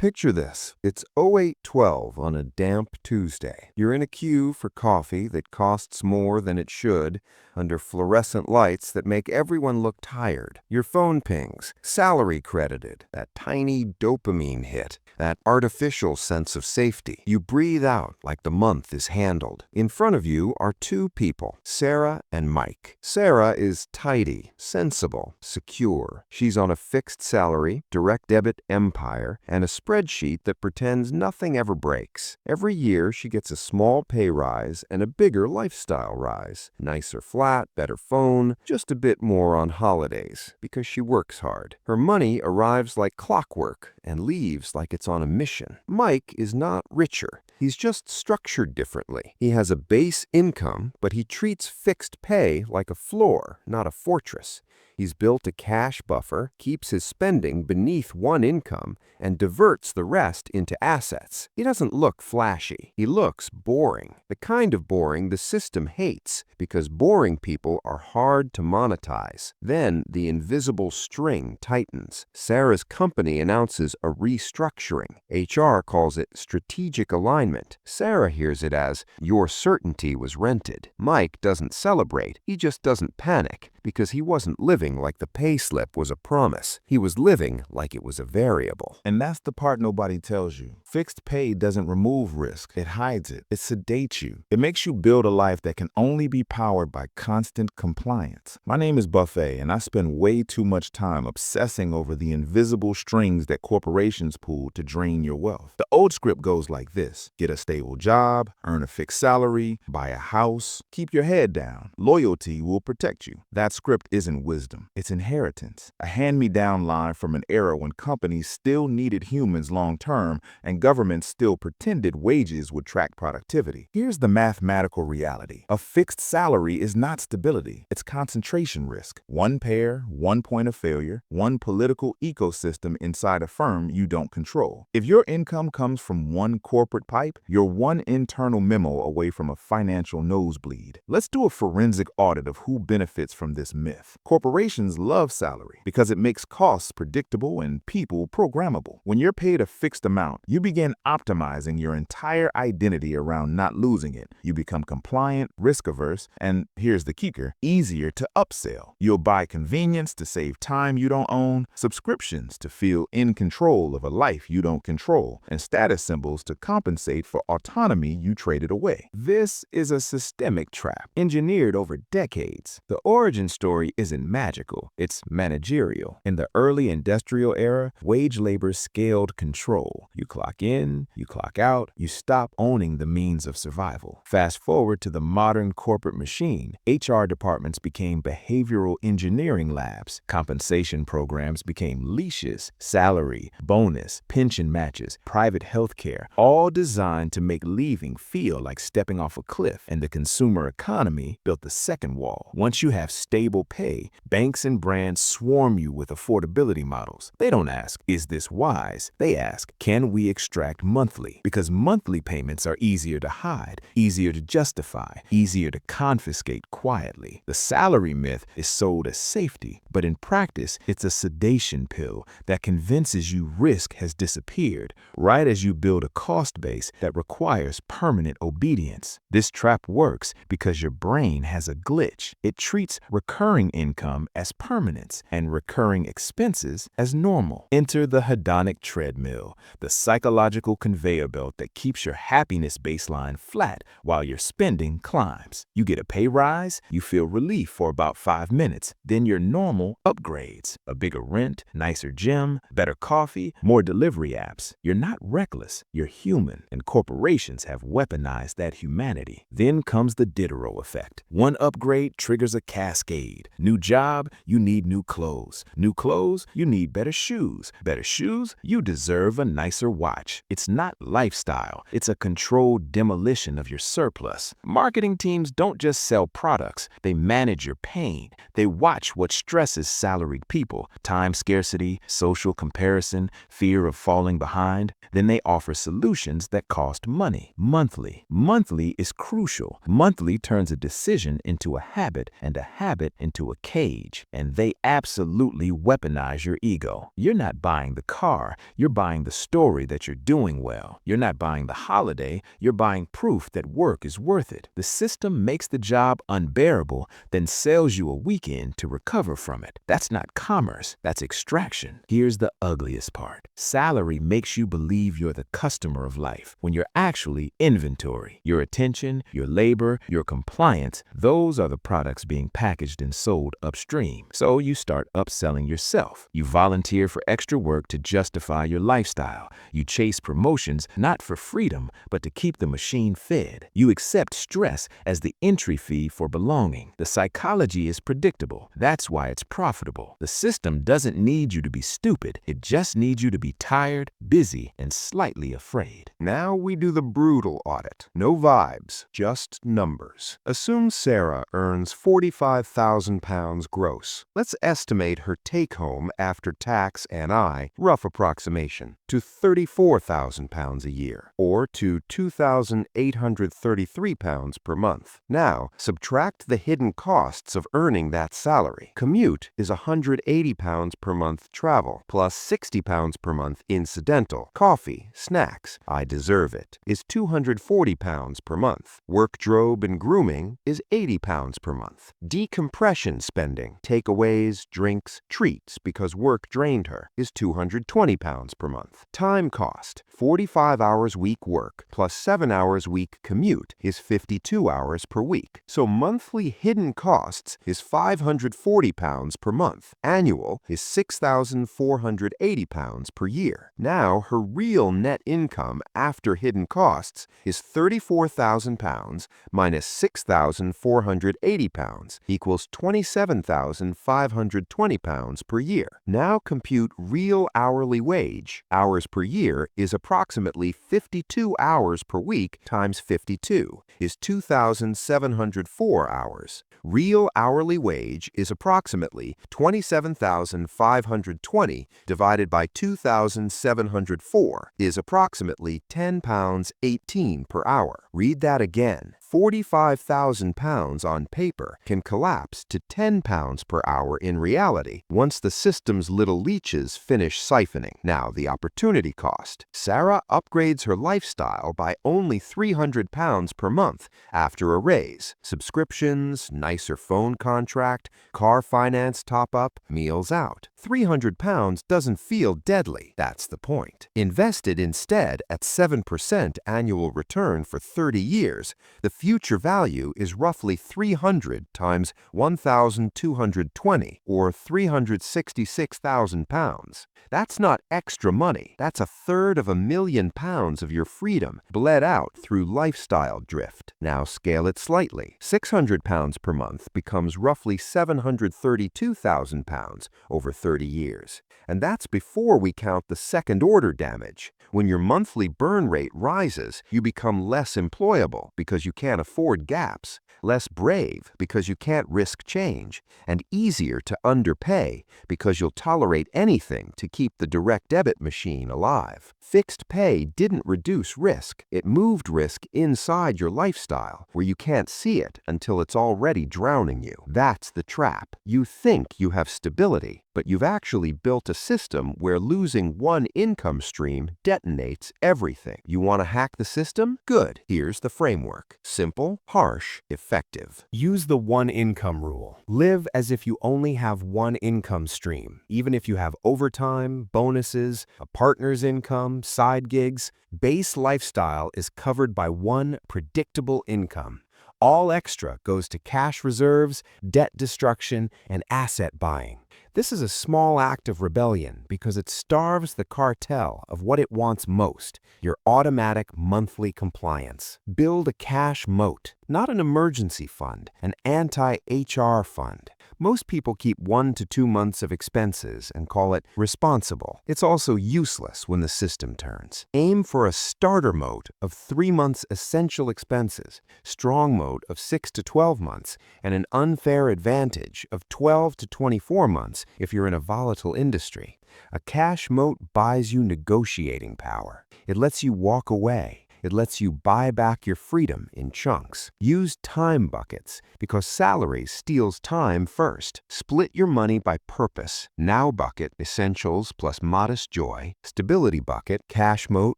Picture this. It's 0812 on a damp Tuesday. You're in a queue for coffee that costs more than it should, under fluorescent lights that make everyone look tired. Your phone pings, salary credited, that tiny dopamine hit, that artificial sense of safety. You breathe out like the month is handled. In front of you are two people, Sarah and Mike. Sarah is tidy, sensible, secure. She's on a fixed salary, direct debit empire, and a spreadsheet that pretends nothing ever breaks. Every year, she gets a small pay rise and a bigger lifestyle rise. Nicer flat, better phone, just a bit more on holidays, because she works hard. Her money arrives like clockwork and leaves like it's on a mission. Mike is not richer. He's just structured differently. He has a base income, but he treats fixed pay like a floor, not a fortress. He's built a cash buffer, keeps his spending beneath one income, and diverts the rest into assets. He doesn't look flashy. He looks boring. The kind of boring the system hates, because boring people are hard to monetize. Then the invisible string tightens. Sarah's company announces a restructuring. HR calls it strategic alignment. Sarah hears it as, your certainty was rented. Mike doesn't celebrate. He just doesn't panic, because he wasn't living like the pay slip was a promise. He was living like it was a variable. And that's the part nobody tells you. Fixed pay doesn't remove risk. It hides it. It sedates you. It makes you build a life that can only be powered by constant compliance. My name is Buffet, and I spend way too much time obsessing over the invisible strings that corporations pull to drain your wealth. The old script goes like this: get a stable job, earn a fixed salary, buy a house, keep your head down. Loyalty will protect you. That script isn't wisdom. It's inheritance. A hand-me-down line from an era when companies still needed humans long-term and governments still pretended wages would track productivity. Here's the mathematical reality. A fixed salary is not stability. It's concentration risk. One pair, one point of failure, one political ecosystem inside a firm you don't control. If your income comes from one corporate pipe, you're one internal memo away from a financial nosebleed. Let's do a forensic audit of who benefits from this myth. Corporations love salary because it makes costs predictable and people programmable. When you're paid a fixed amount, you begin optimizing your entire identity around not losing it. You become compliant, risk-averse, and here's the kicker, easier to upsell. You'll buy convenience to save time you don't own, subscriptions to feel in control of a life you don't control, and status symbols to compensate for autonomy you traded away. This is a systemic trap, engineered over decades. The origin story isn't magical, it's managerial. In the early industrial era, wage labor scaled control. You clock in, you clock out, you stop owning the means of survival. Fast forward to the modern corporate machine, HR departments became behavioral engineering labs. Compensation programs became leashes, salary, bonus, pension matches, private health care, all designed to make leaving feel like stepping off a cliff. And the consumer economy built the second wall. Once you have stable pay, banks and brands swarm you with affordability models. They don't ask, is this wise? They ask, can we extract monthly? Because monthly payments are easier to hide, easier to justify, easier to confiscate quietly. The salary myth is sold as safety, but in practice, it's a sedation pill that convinces you risk has disappeared right as you build a cost base that requires permanent obedience. This trap works because your brain has a glitch. It treats recurring income as permanence and recurring expenses as normal. Enter the hedonic treadmill, the psychological conveyor belt that keeps your happiness baseline flat while your spending climbs. You get a pay rise, you feel relief for about 5 minutes, then your normal upgrades. A bigger rent, nicer gym, better coffee, more delivery apps. You're not reckless, you're human, and corporations have weaponized that humanity. Then comes the Diderot effect. One upgrade triggers a cascade. New job, you need new clothes. New clothes, you need better shoes. Better shoes, you deserve a nicer watch. It's not lifestyle. It's a controlled demolition of your surplus. Marketing teams don't just sell products. They manage your pain. They watch what stresses salaried people. Time scarcity, social comparison, fear of falling behind. Then they offer solutions that cost money. Monthly. Monthly is crucial. Monthly turns a decision into a habit and a habit into a cave. wage, and they absolutely weaponize your ego. You're not buying the car, you're buying the story that you're doing well. You're not buying the holiday, you're buying proof that work is worth it. The system makes the job unbearable, then sells you a weekend to recover from it. That's not commerce, that's extraction. Here's the ugliest part. Salary makes you believe you're the customer of life when you're actually inventory. Your attention, your labor, your compliance, those are the products being packaged and sold upstream. So you start upselling yourself. You volunteer for extra work to justify your lifestyle. You chase promotions not for freedom, but to keep the machine fed. You accept stress as the entry fee for belonging. The psychology is predictable. That's why it's profitable. The system doesn't need you to be stupid. It just needs you to be tired, busy, and slightly afraid. Now we do the brutal audit. No vibes, just numbers. Assume Sarah earns £45,000 gross. Let's estimate her take-home after tax and rough approximation, to £34,000 a year, or to £2,833 per month. Now, subtract the hidden costs of earning that salary. Commute is £180 per month travel, plus £60 per month incidental. Coffee, snacks, I deserve it, is £240 per month. Wardrobe and grooming is £80 per month. Decompression spending, takeaways, drinks, treats because work drained her, is £220 per month. Time cost, 45 hours week work plus 7 hours week commute is 52 hours per week. So monthly hidden costs is £540 per month. Annual is £6,480 per year. Now her real net income after hidden costs is £34,000 minus £6,480 equals £27,520 per year. Now compute real hourly wage. Hours per year is approximately 52 hours per week times 52 is 2,704 hours. Real hourly wage is approximately 27,520 divided by 2,704 is approximately £10.18 per hour. Read that again. £45,000 on paper can collapse to £10 per hour in reality once the system's little leeches finish siphoning. Now, the opportunity cost. Sarah upgrades her lifestyle by only £300 per month after a raise. Subscriptions, nicer phone contract, car finance top-up, meals out. £300 doesn't feel deadly. That's the point. Invested instead at 7% annual return for 30 years, the future value is roughly 300 times 1,220 or £366,000. That's not extra money. That's £250,000 of your freedom bled out through lifestyle drift. Now scale it slightly. £600 per month becomes roughly £732,000 over 30 years. And that's before we count the second-order damage. When your monthly burn rate rises, you become less employable because you can't afford gaps, less brave because you can't risk change, and easier to underpay because you'll tolerate anything to keep the direct debit machine alive. Fixed pay didn't reduce risk. It moved risk inside your lifestyle, where you can't see it until it's already drowning you. That's the trap. You think you have stability, but you've actually built a system where losing one income stream detonates everything. You want to hack the system? Good. Here's the framework. Simple, harsh, effective. Use the one income rule. Live as if you only have one income stream. Even if you have overtime, bonuses, a partner's income, side gigs, base lifestyle is covered by one predictable income. All extra goes to cash reserves, debt destruction, and asset buying. This is a small act of rebellion because it starves the cartel of what it wants most, your automatic monthly compliance. Build a cash moat, not an emergency fund, an anti-HR fund. Most people keep 1 to 2 months of expenses and call it responsible. It's also useless when the system turns. Aim for a starter moat of 3 months essential expenses, strong moat of 6 to 12 months, and an unfair advantage of 12 to 24 months if you're in a volatile industry. A cash moat buys you negotiating power. It lets you walk away. It lets you buy back your freedom in chunks. Use time buckets because salary steals time first. Split your money by purpose. Now bucket, essentials plus modest joy. Stability bucket, cash moat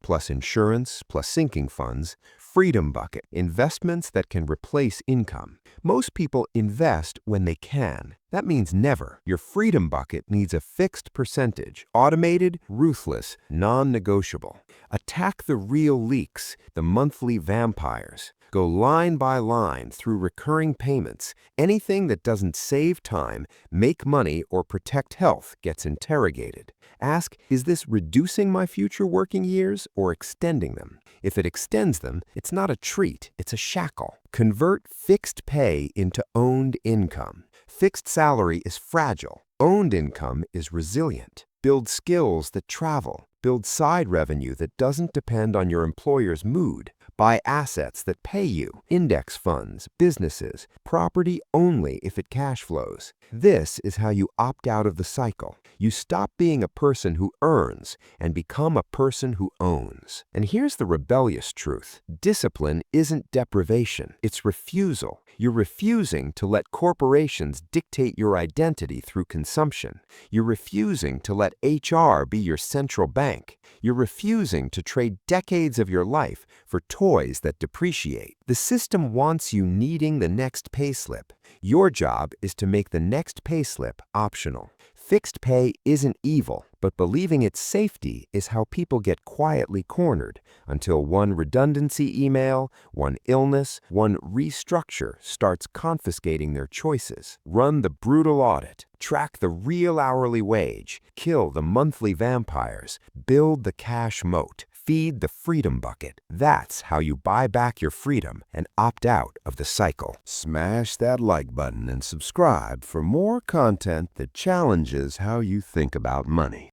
plus insurance plus sinking funds. Freedom bucket, investments that can replace income. Most people invest when they can. That means never. Your freedom bucket needs a fixed percentage, automated, ruthless, non-negotiable. Attack the real leaks, the monthly vampires. Go line by line through recurring payments. Anything that doesn't save time, make money, or protect health gets interrogated. Ask, is this reducing my future working years or extending them? If it extends them, it's not a treat, it's a shackle. Convert fixed pay into owned income. Fixed salary is fragile. Owned income is resilient. Build skills that travel. Build side revenue that doesn't depend on your employer's mood. Buy assets that pay you, index funds, businesses, property only if it cash flows. This is how you opt out of the cycle. You stop being a person who earns and become a person who owns. And here's the rebellious truth. Discipline isn't deprivation, it's refusal. You're refusing to let corporations dictate your identity through consumption. You're refusing to let HR be your central bank. You're refusing to trade decades of your life for toys that depreciate. The system wants you needing the next payslip. Your job is to make the next payslip optional. Fixed pay isn't evil, but believing it's safety is how people get quietly cornered until one redundancy email, one illness, one restructure starts confiscating their choices. Run the brutal audit. Track the real hourly wage. Kill the monthly vampires. Build the cash moat. Feed the freedom bucket. That's how you buy back your freedom and opt out of the cycle. Smash that like button and subscribe for more content that challenges how you think about money.